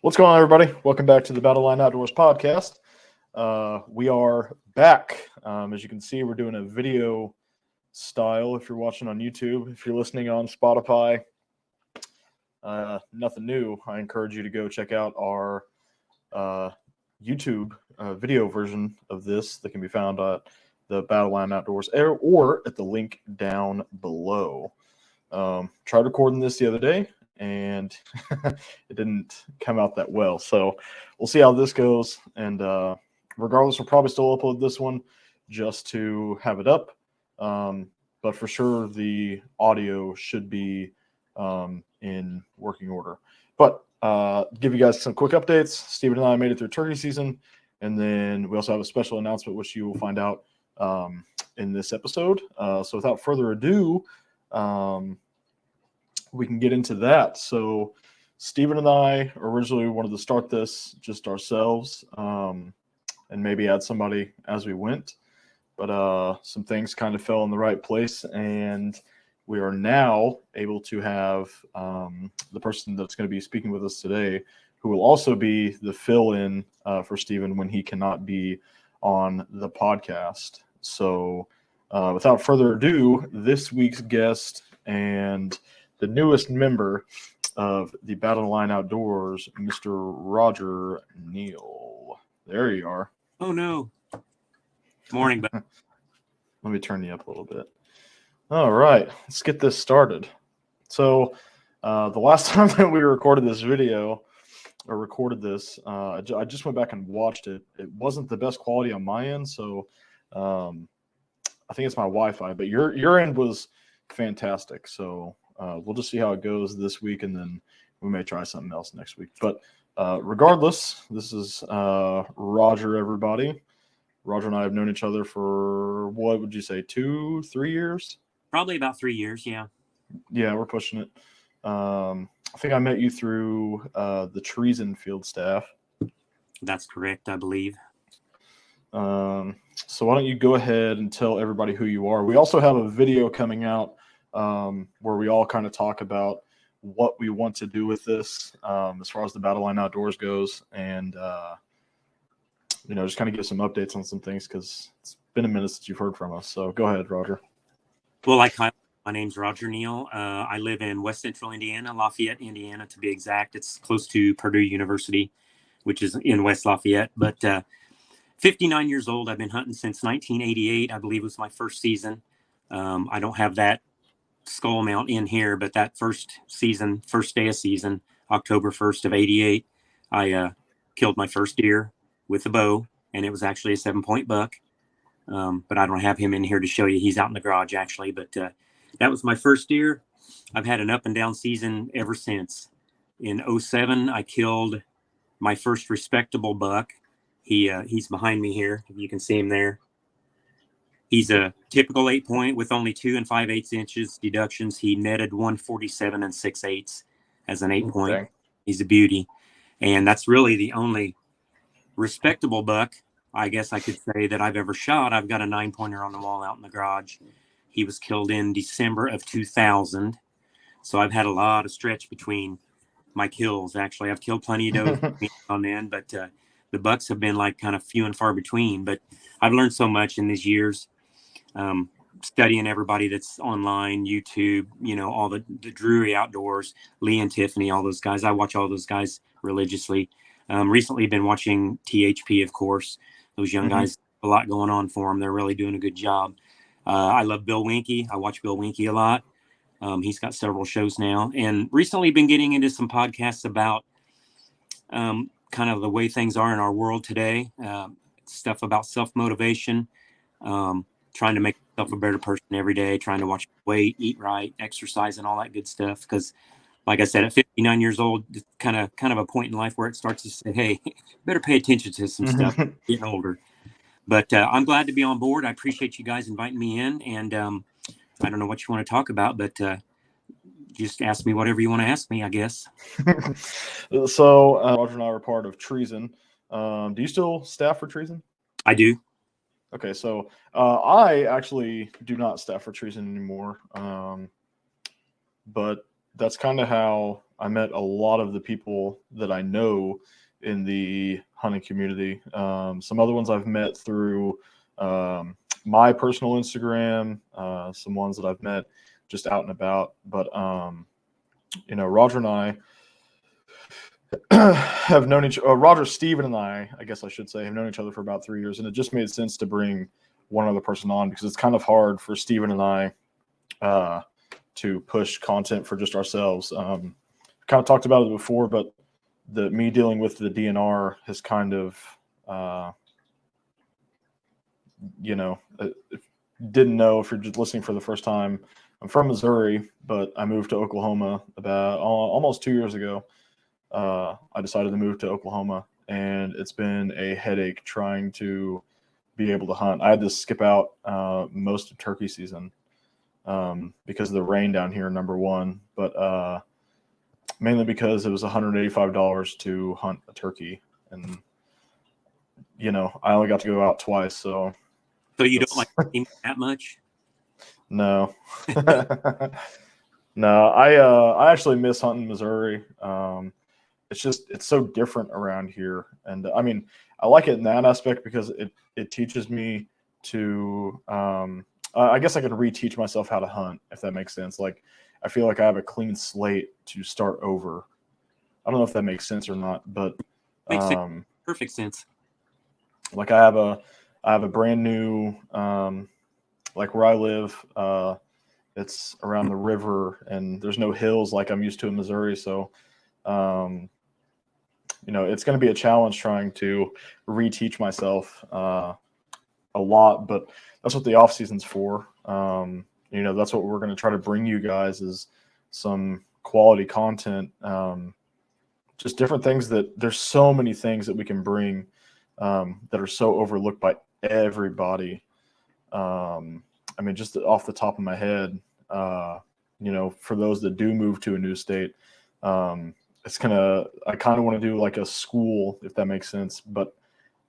What's going on, everybody? Welcome back to the Battle Line Outdoors podcast. We are back. As you can see, we're doing a video style if you're watching on YouTube. If you're listening on Spotify, nothing new. I encourage you to go check out our YouTube video version of this that can be found at the Battle Line Outdoors or at the link down below. Tried recording this the other day, and it didn't come out that well. So we'll see how this goes. And regardless, we'll probably still upload this one just to have it up. But for sure, the audio should be in working order. But give you guys some quick updates. Steven and I made it through turkey season. And then we also have a special announcement, which you will find out in this episode. So without further ado, we can get into that. So Steven and I originally wanted to start this just ourselves and maybe add somebody as we went. But some things kind of fell in the right place, and we are now able to have the person that's going to be speaking with us today, who will also be the fill-in for Steven when he cannot be on the podcast. So without further ado, this week's guest and the newest member of the Battle Line Outdoors, Mr. Roger Neal. There you are. Oh, no. Morning, Ben. Let me turn you up a little bit. All right, let's get this started. So the last time that we recorded this, I just went back and watched it. It wasn't the best quality on my end, so I think it's my Wi-Fi, but your end was fantastic. So we'll just see how it goes this week, and then we may try something else next week. But regardless, this is Roger, everybody. Roger and I have known each other for, what would you say, 2-3 years? Probably about 3 years, yeah. Yeah, we're pushing it. I think I met you through the Treason field staff. That's correct, I believe. So why don't you go ahead and tell everybody who you are. We also have a video coming out where we all kind of talk about what we want to do with this as far as the Battle Line Outdoors goes, and just kind of give some updates on some things, because it's been a minute since you've heard from us. So go ahead, Roger. Well, my name's Roger Neal. I live in West Central Indiana, Lafayette, Indiana, to be exact. It's close to Purdue University, which is in West Lafayette. But 59 years old. I've been hunting since 1988. I believe was my first season. I don't have that skull mount in here, but that first day of season, October 1st of 88, I killed my first deer with a bow, and it was actually a 7-point buck. But I don't have him in here to show you. He's out in the garage, actually. But that was my first deer. I've had an up and down season ever since. In 07, I killed my first respectable buck. He's behind me here, if you can see him there. He's a typical 8-point with only 2 5/8 inches deductions. He netted 147 6/8 as an 8-point. Okay. He's a beauty. And that's really the only respectable buck, I guess I could say, that I've ever shot. I've got a 9-pointer on the wall out in the garage. He was killed in December of 2000. So I've had a lot of stretch between my kills. Actually, I've killed plenty of does on then, but the bucks have been like kind of few and far between. But I've learned so much in these years, studying everybody that's online, YouTube, all the Drury Outdoors, Lee and Tiffany, all those guys. I watch all those guys religiously. Recently been watching THP, of course. Those young guys, a lot going on for them. They're really doing a good job. I love Bill Winke. I watch Bill Winke a lot. He's got several shows now, and recently been getting into some podcasts about kind of the way things are in our world today, stuff about self-motivation, trying to make yourself a better person every day, trying to watch your weight, eat right, exercise, and all that good stuff. Because, like I said, at 59 years old, it's kind of a point in life where it starts to say, hey, better pay attention to some stuff getting older. But I'm glad to be on board. I appreciate you guys inviting me in. And I don't know what you want to talk about, but just ask me whatever you want to ask me, I guess. So Roger and I are part of Treason. Do you still staff for Treason? I do. Okay, so I actually do not staff for Treason anymore. But that's kind of how I met a lot of the people that I know in the hunting community. Some other ones I've met through my personal Instagram, some ones that I've met just out and about. But Roger and I have known Roger, Steven, and I guess I should say, have known each other for about 3 years, and it just made sense to bring one other person on because it's kind of hard for Steven and I to push content for just ourselves. Kind of talked about it before, but me dealing with the DNR has kind of, didn't know if you're just listening for the first time. I'm from Missouri, but I moved to Oklahoma about almost 2 years ago. I decided to move to Oklahoma, and it's been a headache trying to be able to hunt. I had to skip out most of turkey season because of the rain down here, number one, but mainly because it was $185 to hunt a turkey, and I only got to go out twice. So you don't like hunting that much? No. No, I actually miss hunting Missouri. It's so different around here, and I mean, I like it in that aspect because it teaches me to I guess I could reteach myself how to hunt, if that makes sense. Like, I feel like I have a clean slate to start over. I don't know if that makes sense or not, but Makes sense. Perfect sense. Like, I have a brand new like where I live, it's around the river and there's no hills like I'm used to in Missouri. So, it's going to be a challenge trying to reteach myself a lot, but that's what the off season's for. That's what we're going to try to bring you guys is some quality content, just different things there's so many things that we can bring that are so overlooked by everybody. I mean, just off the top of my head, for those that do move to a new state, I kind of want to do like a school, if that makes sense, but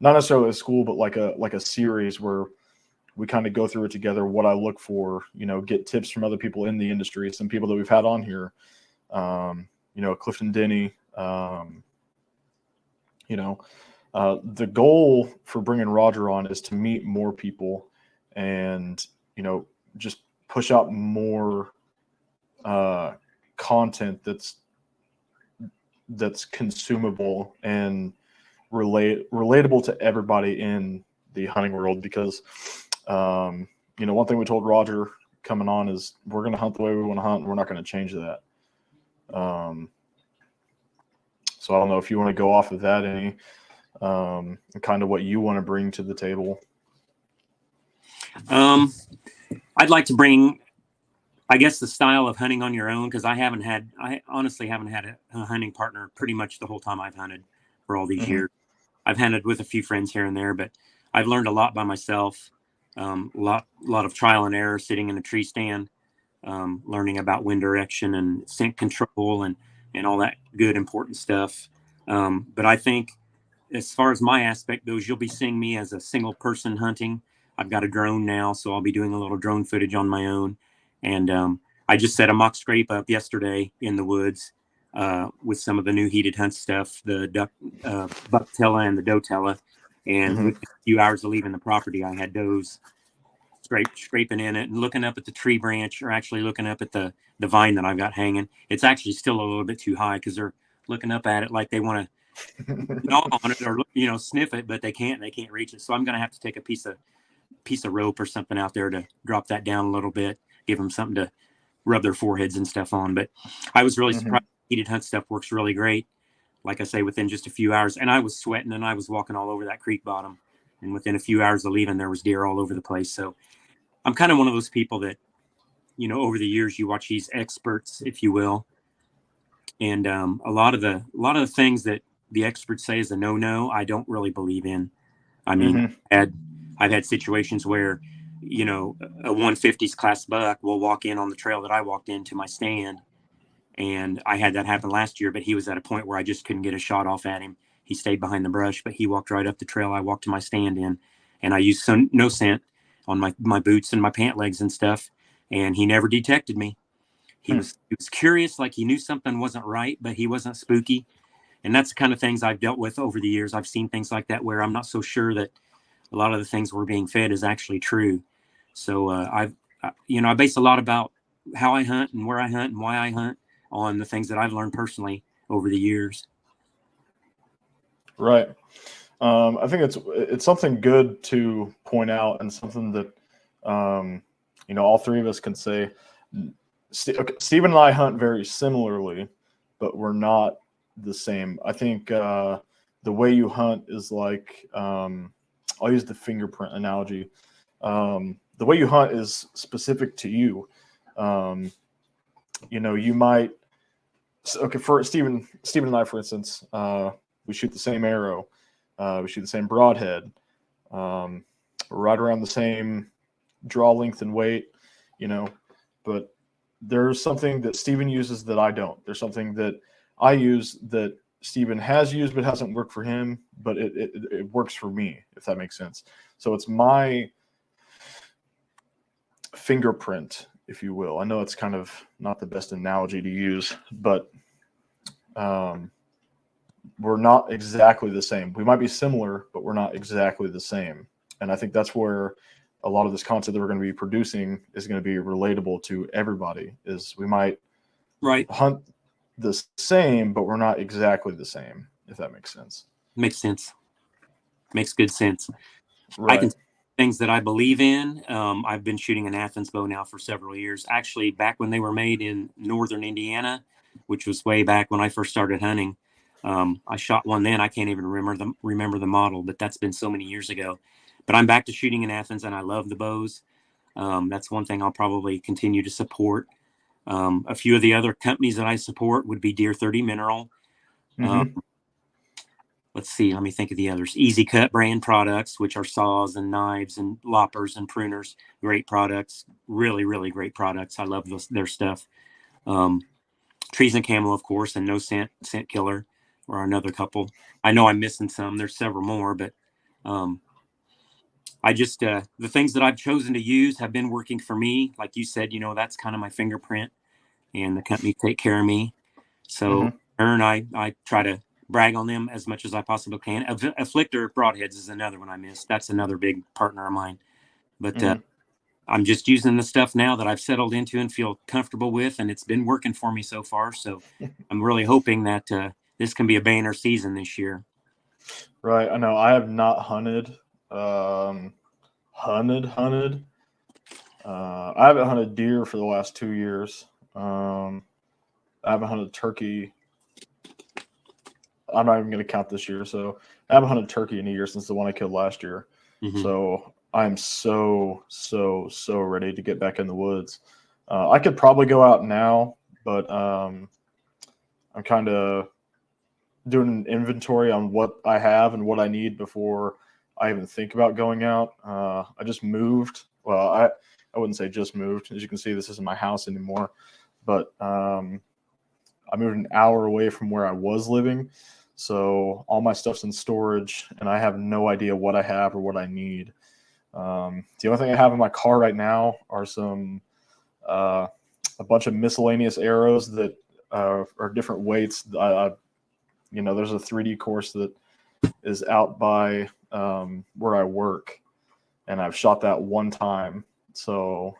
not necessarily a school, but like a series where we kind of go through it together, what I look for, get tips from other people in the industry, some people that we've had on here, Clifton Denny, the goal for bringing Roger on is to meet more people and, just push out more content that's consumable and relatable to everybody in the hunting world. Because, one thing we told Roger coming on is we're going to hunt the way we want to hunt, and we're not going to change that. So I don't know if you want to go off of that any, kind of what you want to bring to the table. I'd like to bring, I guess, the style of hunting on your own, because I honestly haven't had a hunting partner pretty much the whole time I've hunted for all these years. I've hunted with a few friends here and there, but I've learned a lot by myself. A lot of trial and error, sitting in a tree stand, learning about wind direction and scent control and all that good, important stuff. But I think as far as my aspect goes, you'll be seeing me as a single person hunting. I've got a drone now, so I'll be doing a little drone footage on my own. And I just set a mock scrape up yesterday in the woods with some of the new heated hunt stuff, the bucktella and the doetella. And within a few hours of leaving the property, I had does scraping in it and looking up at the tree branch, or actually looking up at the vine that I've got hanging. It's actually still a little bit too high because they're looking up at it like they want to gnaw on it or sniff it, but they can't reach it. So I'm going to have to take a piece of rope or something out there to drop that down a little bit, give them something to rub their foreheads and stuff on. But I was really surprised. Heated hunt stuff works really great. Like I say, within just a few hours, and I was sweating and I was walking all over that creek bottom, and within a few hours of leaving, there was deer all over the place. So I'm kind of one of those people that, over the years, you watch these experts, if you will. And a lot of the things that the experts say is a no-no, I don't really believe in. I mean, I've had situations where, a 150s class buck will walk in on the trail that I walked into my stand. And I had that happen last year, but he was at a point where I just couldn't get a shot off at him. He stayed behind the brush, but he walked right up the trail I walked to my stand in. And I used no scent on my boots and my pant legs and stuff. And he never detected me. He was curious, like he knew something wasn't right, but he wasn't spooky. And that's the kind of things I've dealt with over the years. I've seen things like that where I'm not so sure that a lot of the things we're being fed is actually true. So I base a lot about how I hunt and where I hunt and why I hunt on the things that I've learned personally over the years. Right. I think it's something good to point out, and something that all three of us can say. Stephen and I hunt very similarly, but we're not the same. I think the way you hunt is like, I'll use the fingerprint analogy. The way you hunt is specific to you. You might. Okay, for Stephen and I, for instance, we shoot the same arrow. We shoot the same broadhead, right around the same draw length and weight, but there's something that Stephen uses that I don't. There's something that I use that Stephen has used but hasn't worked for him, but it works for me, if that makes sense. So it's my fingerprint, if you will. I know it's kind of not the best analogy to use, but we're not exactly the same. We might be similar, but we're not exactly the same. And I think that's where a lot of this content that we're going to be producing is going to be relatable to everybody. Is we might hunt the same, but we're not exactly the same, if that makes sense. Makes sense. Makes good sense. Right. I can things that I believe in. I've been shooting an Athens bow now for several years. Actually, back when they were made in northern Indiana, which was way back when I first started hunting. I shot one then. I can't even remember the model, but that's been so many years ago. But I'm back to shooting in Athens, and I love the bows. That's one thing I'll probably continue to support. A few of the other companies that I support would be Deer 30 Mineral. Let's see. Let me think of the others. Easy Cut brand products, which are saws and knives and loppers and pruners. Great products. Really, really great products. I love their stuff. Trees and Camo, of course, and No Scent Killer or another couple. I know I'm missing some. There's several more, but I just the things that I've chosen to use have been working for me. Like you said, that's kind of my fingerprint, and the company take care of me. So I try to brag on them as much as I possibly can. Afflictor Broadheads is another one I missed. That's another big partner of mine. But I'm just using the stuff now that I've settled into and feel comfortable with, and it's been working for me so far. So I'm really hoping that this can be a banner season this year. Right. I know I have not hunted. I haven't hunted deer for the last 2 years. I haven't hunted turkey. I'm not even going to count this year. So I haven't hunted turkey in a year since the one I killed last year. So I'm so ready to get back in the woods. I could probably go out now, but I'm kind of doing an inventory on what I have and what I need before I even think about going out. I just moved. Well, I wouldn't say just moved. As you can see, this isn't my house anymore. But I moved an hour away from where I was living. So all my stuff's in storage, and I have no idea what I have or what I need. The only thing I have in my car right now are a bunch of miscellaneous arrows that are different weights. There's a 3D course that is out by where I work, and I've shot that one time. So,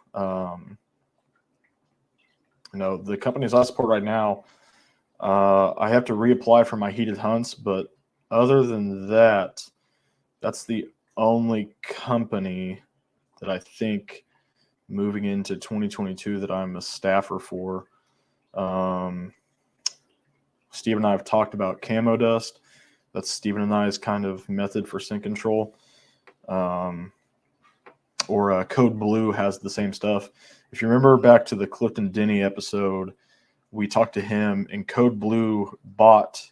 the companies I support right now, I have to reapply for my heated hunts, but other than that, that's the only company that I think moving into 2022 that I'm a staffer for. Steve and I have talked about Camo Dust. That's Stephen and I's kind of method for scent control. Code Blue has the same stuff. If you remember back to the Clifton Denny episode, we talked to him, and Code Blue bought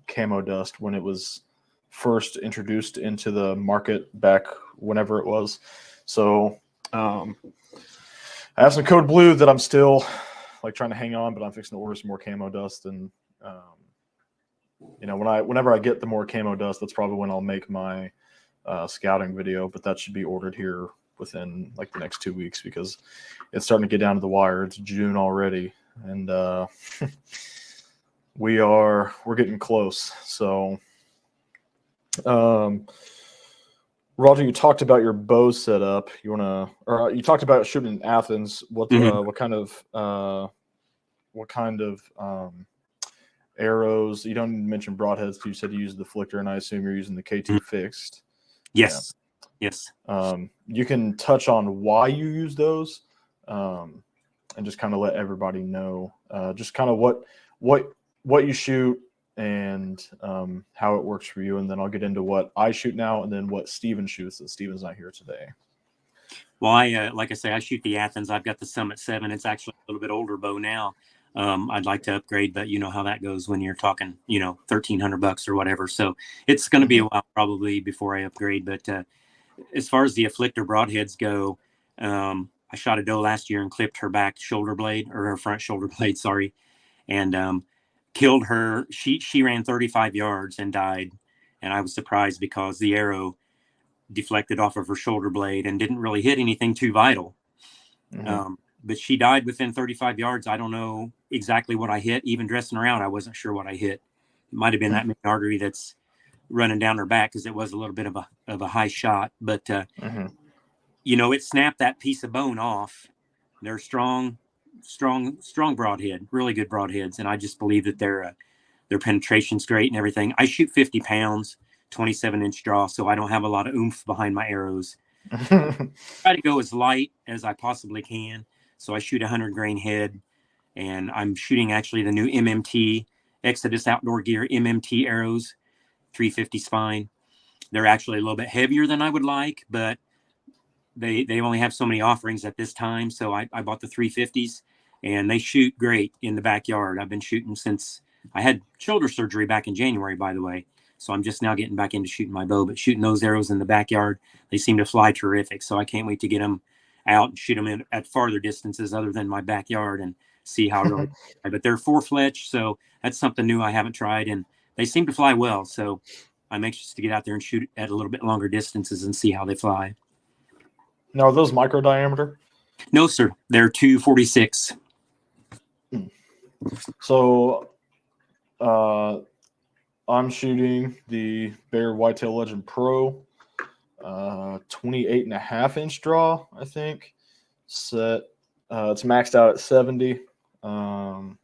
Camo Dust when it was first introduced into the market back whenever it was. So I have some Code Blue that I'm still trying to hang on, but I'm fixing to order some more Camo Dust. And whenever I get the more Camo Dust, that's probably when I'll make my scouting video. But that should be ordered here within the next 2 weeks, because it's starting to get down to the wire. It's June already, and we're getting close. So, Roger, you talked about your bow setup. You you talked about shooting in Athens. What kind of arrows? You don't mention broadheads. You said you use the Flicker, and I assume you're using the K2 fixed. Yes. Yeah. Yes. You can touch on why you use those, and just kind of let everybody know, just kind of what you shoot and how it works for you, and then I'll get into what I shoot now, and then what Steven shoots. That Steven's not here today. Well, I like I say, I shoot the Athens. I've got the Summit 7. It's actually a little bit older bow now. I'd like to upgrade, but you know how that goes when you're talking, $1,300 or whatever. So it's going to be a while probably before I upgrade. But as far as the Afflictor broadheads go, I shot a doe last year and clipped her back shoulder blade, or her front shoulder blade, sorry, and killed her. She ran 35 yards and died. And I was surprised because the arrow deflected off of her shoulder blade and didn't really hit anything too vital. But she died within 35 yards. I don't know exactly what I hit. Even dressing around, I wasn't sure what I hit. It might have been that main artery that's running down her back, because it was a little bit of a high shot. But it snapped that piece of bone off. They're strong broadhead, really good broadheads, and I just believe that their penetration's great and everything. I shoot 50 pounds, 27-inch draw, so I don't have a lot of oomph behind my arrows. Try to go as light as I possibly can. So I shoot 100 grain head, and I'm shooting actually the new MMT Exodus Outdoor Gear MMT arrows, 350 spine. They're actually a little bit heavier than I would like, but they only have so many offerings at this time. So I bought the 350s, and they shoot great in the backyard. I've been shooting since I had shoulder surgery back in January, by the way. So I'm just now getting back into shooting my bow, but shooting those arrows in the backyard, they seem to fly terrific. So I can't wait to get them out and shoot them at farther distances other than my backyard and see how really. But they're 4-fletch, so that's something new I haven't tried, and they seem to fly well. So I'm anxious to get out there and shoot at a little bit longer distances and see how they fly. Now, are those micro diameter? No, sir. They're 246. So I'm shooting the Bear Whitetail Legend Pro, 28.5-inch draw, I think. Set. It's maxed out at 70. Trying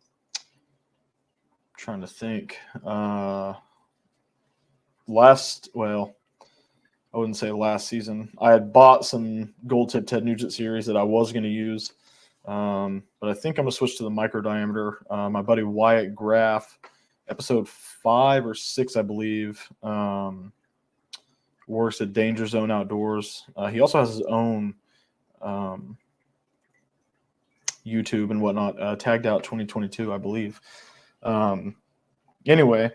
to think. I wouldn't say last season. I had bought some Gold Tip Ted Nugent series that I was going to use, but I think I'm going to switch to the micro diameter. My buddy Wyatt Graff, episode 5 or 6, I believe, works at Danger Zone Outdoors. He also has his own YouTube and whatnot, tagged out 2022, I believe. Anyway,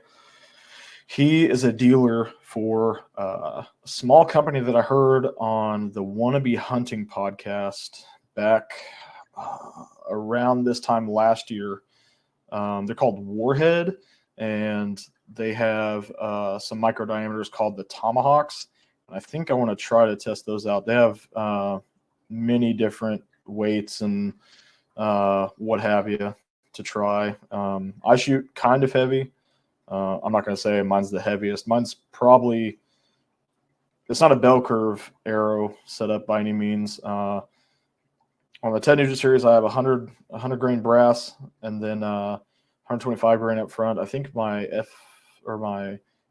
he is a dealer for a small company that I heard on the Wannabe Hunting podcast back around this time last year. They're called Warhead, and they have some micro diameters called the Tomahawks. I think I want to try to test those out. They have many different weights and what have you to try. I shoot kind of heavy. I'm not going to say mine's the heaviest. Mine's probably, it's not a bell curve arrow setup by any means. On the Ted Nugent series, I have 100 grain brass, and then 125 grain up front. I think my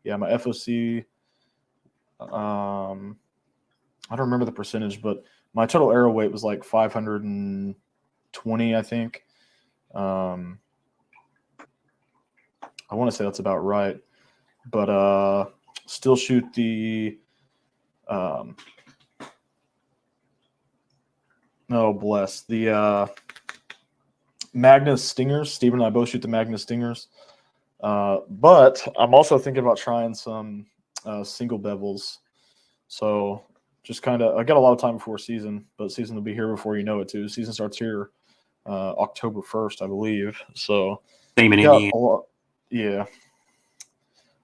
FOC, I don't remember the percentage, but my total arrow weight was like 520, I think. I want to say that's about right, but still shoot the the Magnus Stingers. Steven and I both shoot the Magnus Stingers, but I'm also thinking about trying some single bevels. So just kind of, I got a lot of time before season, but season will be here before you know it too. Season starts here October 1st, I believe. So same in Indiana. Yeah,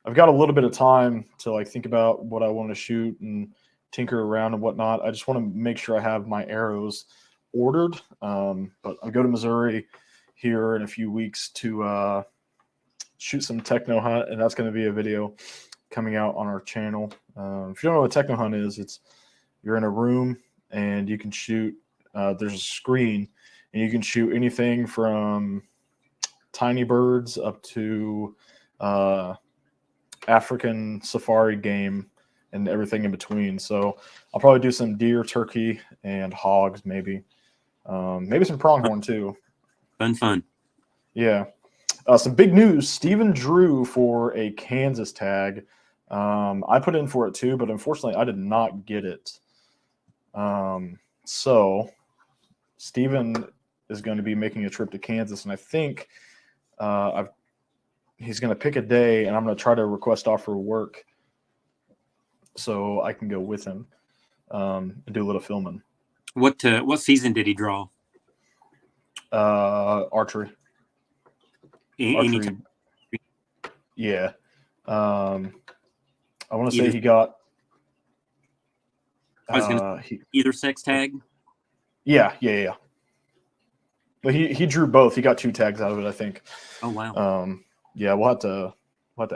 I've got a little bit of time to like think about what I want to shoot and tinker around and whatnot. I just want to make sure I have my arrows ordered. But I go to Missouri here in a few weeks to shoot some techno hunt, and that's going to be a video coming out on our channel. If you don't know what techno hunt is, you're in a room and you can shoot. There's a screen, and you can shoot anything from tiny birds up to African safari game and everything in between. So I'll probably do some deer, turkey, and hogs, maybe some pronghorn too. Fun. Yeah. Some big news. Steven drew for a Kansas tag. I put in for it too, but unfortunately I did not get it. So Steven is going to be making a trip to Kansas, and I think he's going to pick a day, and I'm going to try to request off for work so I can go with him and do a little filming. What season did he draw? Archery. Anytime. Yeah. I want to say he got. Either sex tag. Yeah. But he drew both. He got 2 tags out of it, I think. Oh wow. Yeah, we'll have to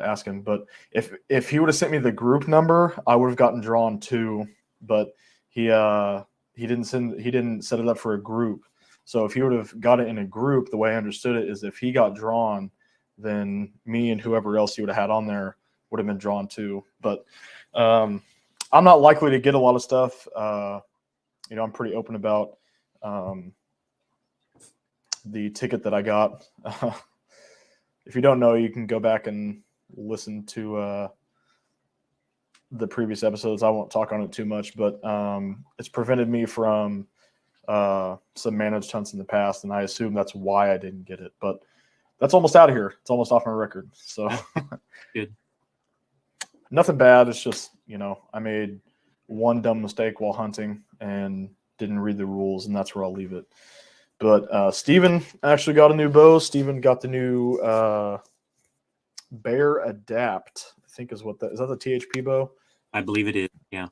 ask him. But if he would have sent me the group number, I would have gotten drawn 2. But he didn't set it up for a group. So if he would have got it in a group, the way I understood it is if he got drawn, then me and whoever else he would have had on there would have been drawn too. But I'm not likely to get a lot of stuff. I'm pretty open about the ticket that I got. If you don't know, you can go back and listen to the previous episodes. I won't talk on it too much, but it's prevented me from some managed hunts in the past, and I assume that's why I didn't get it. But that's almost out of here. It's almost off my record. So good. Nothing bad. It's just, I made one dumb mistake while hunting and didn't read the rules, and that's where I'll leave it. But Steven actually got a new bow. Steven got the new Bear Adapt, I think is that the THP bow? I believe it is, yeah.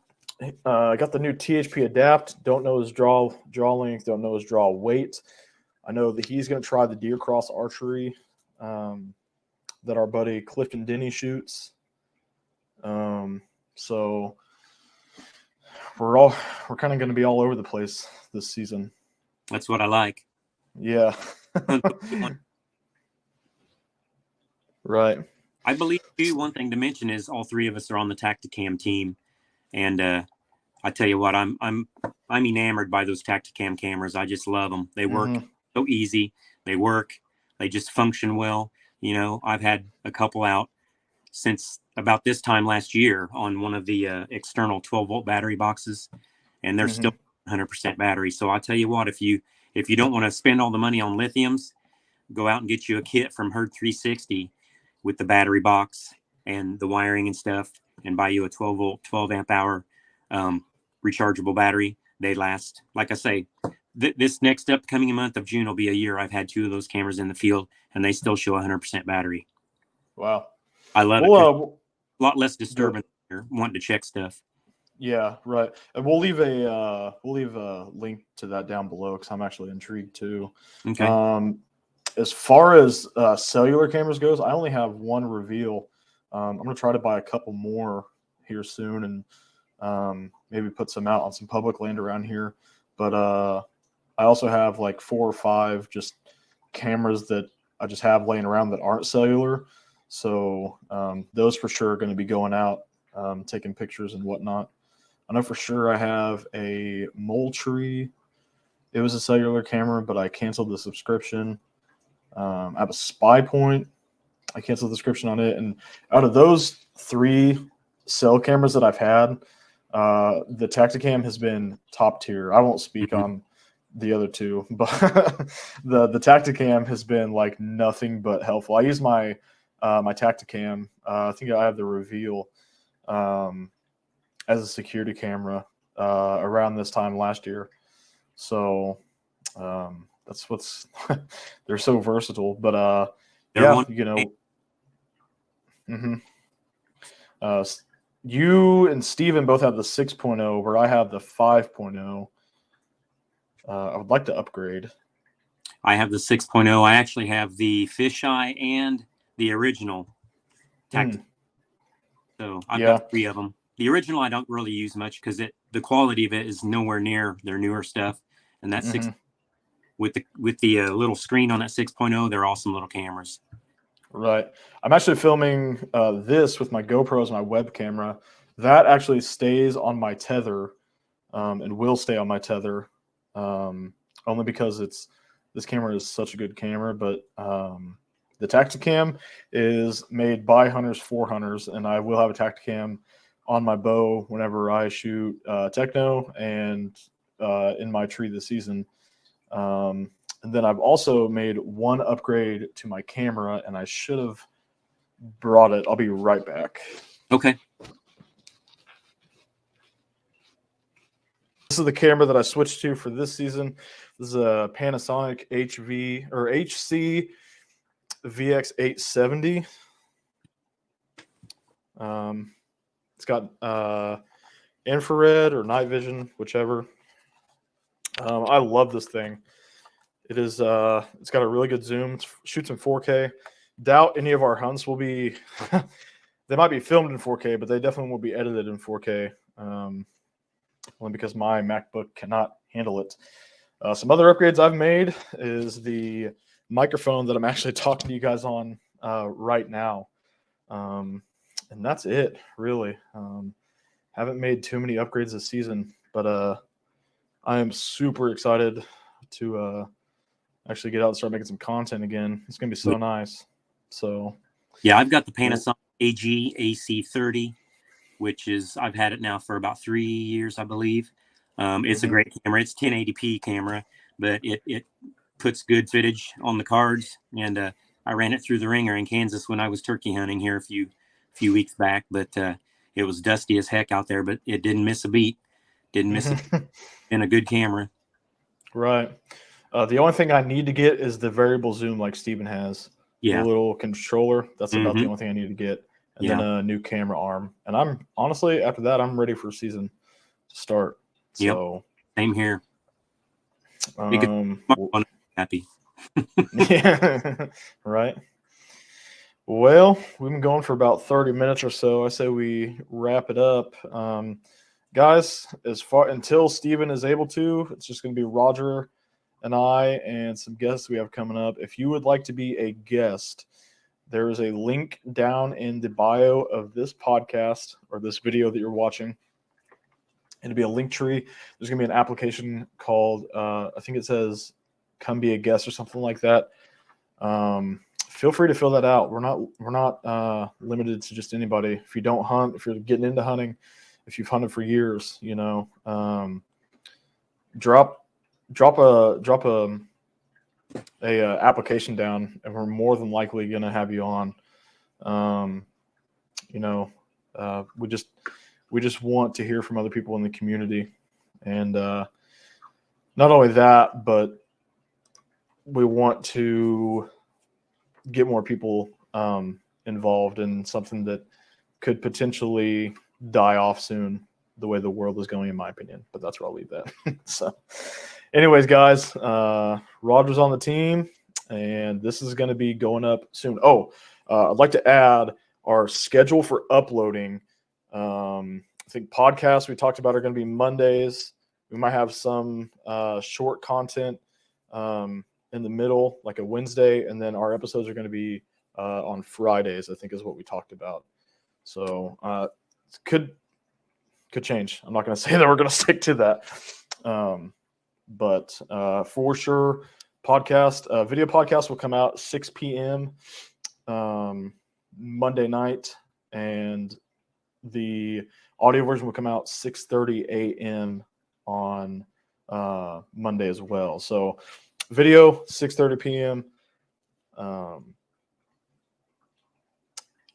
I got the new THP Adapt. Don't know his draw length. Don't know his draw weight. I know that he's going to try the Deer Cross archery that our buddy Clifton Denny shoots. So we're kind of going to be all over the place this season. That's what I like. Yeah. Right. I believe too, one thing to mention is all 3 of us are on the Tacticam team, and I tell you what, I'm enamored by those Tacticam cameras. I just love them. They work so easy. They work. They just function well. I've had a couple out since about this time last year on one of the external 12-volt battery boxes, and they're still 100% battery. So I tell you what, if you don't want to spend all the money on lithiums, go out and get you a kit from Herd 360 with the battery box and the wiring and stuff, and buy you a 12-volt, 12 amp hour rechargeable battery. They last, like I say, this next upcoming month of June will be a year. I've had 2 of those cameras in the field, and they still show 100% battery. Wow. I love it. A lot less disturbance here, wanting to check stuff. Yeah, right. And we'll leave a link to that down below because I'm actually intrigued too. Okay. As far as cellular cameras goes, I only have one Reveal. I'm gonna try to buy a couple more here soon, and maybe put some out on some public land around here. But I also have like 4 or 5 just cameras that I just have laying around that aren't cellular. So those for sure are going to be going out, taking pictures and whatnot. I know for sure I have a Moultrie. It was a cellular camera, but I canceled the subscription. I have a Spy Point. I canceled the subscription on it. And out of those 3 cell cameras that I've had, the Tacticam has been top tier. I won't speak on the other 2, but the Tacticam has been like nothing but helpful. I use my Tacticam. I think I have the Reveal as a security camera around this time last year. So that's what's they're so versatile. But you and Steven both have the 6.0, where I have the 5.0. I would like to upgrade. I have the 6.0. I actually have the fisheye and the original tactical. So I've got 3 of them. The original I don't really use much because the quality of it is nowhere near their newer stuff. And that with the little screen on that 6.0, they're awesome little cameras. Right. I'm actually filming this with my GoPro as my web camera. That actually stays on my tether and will stay on my tether only because this camera is such a good camera. But the Tacticam is made by hunters for hunters, and I will have a Tacticam on my bow whenever I shoot techno and in my tree this season. And then I've also made one upgrade to my camera, and I should have brought it. I'll be right back. Okay. This is the camera that I switched to for this season. This is a Panasonic HC VX870. It's got infrared or night vision, whichever. I love this thing. It is. It's got a really good zoom. It shoots in 4K. Doubt any of our hunts will be. They might be filmed in 4K, but they definitely will be edited in 4K. Only because my MacBook cannot handle it. Some other upgrades I've made is the microphone that I'm actually talking to you guys on right now, and that's it. Really, haven't made too many upgrades this season, but I am super excited to actually get out and start making some content again. It's gonna be so nice. So yeah, I've got the Panasonic AG AC30, which is I've had it now for about 3 years, I believe. It's a great camera. It's 1080p camera, but it puts good footage on the cards. And I ran it through the ringer in Kansas when I was turkey hunting here a few weeks back. But it was dusty as heck out there, but it didn't miss a beat. Didn't miss a beat. And a good camera. Right. The only thing I need to get is the variable zoom like Steven has. Yeah. The little controller. That's about the only thing I need to get. And then a new camera arm. And I'm honestly, after that, I'm ready for season to start. So same here. Happy. Yeah. Right. Well, we've been going for about 30 minutes or so. I say we wrap it up. Guys, until Steven is able to, it's just going to be Roger and I and some guests we have coming up. If you would like to be a guest, there is a link down in the bio of this podcast or this video that you're watching. It'll be a link tree. There's going to be an application called, I think it says, "Come be a guest" or something like that. Feel free to fill that out. We're not limited to just anybody. If you don't hunt, if you're getting into hunting, if you've hunted for years, drop a application down, and we're more than likely going to have you on. We just want to hear from other people in the community, and not only that, but we want to get more people involved in something that could potentially die off soon, the way the world is going, in my opinion. But that's where I'll leave that. So anyways, guys, Roger's on the team, and this is going to be going up soon. I'd like to add our schedule for uploading. I think podcasts we talked about are going to be Mondays. We might have some short content in the middle, like a Wednesday, and then our episodes are going to be on Fridays, I think is what we talked about. So could change. I'm not going to say that we're going to stick to that. But for sure, video podcast will come out 6 p.m. Monday night, and the audio version will come out 6:30 a.m. on Monday as well. So video 6:30 p.m.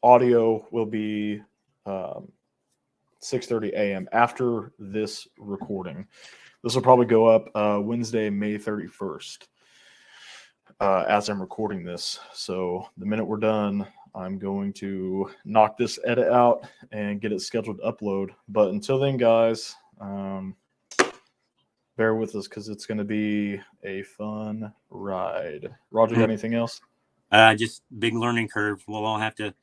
Audio will be 6:30 a.m. after this recording. This will probably go up Wednesday, May 31st, as I'm recording this. So the minute we're done, I'm going to knock this edit out and get it scheduled to upload. But until then, guys, bear with us because it's going to be a fun ride. Roger, got anything else? Just big learning curve. We'll all have to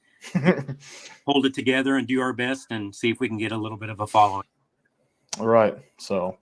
hold it together and do our best and see if we can get a little bit of a following. All right. So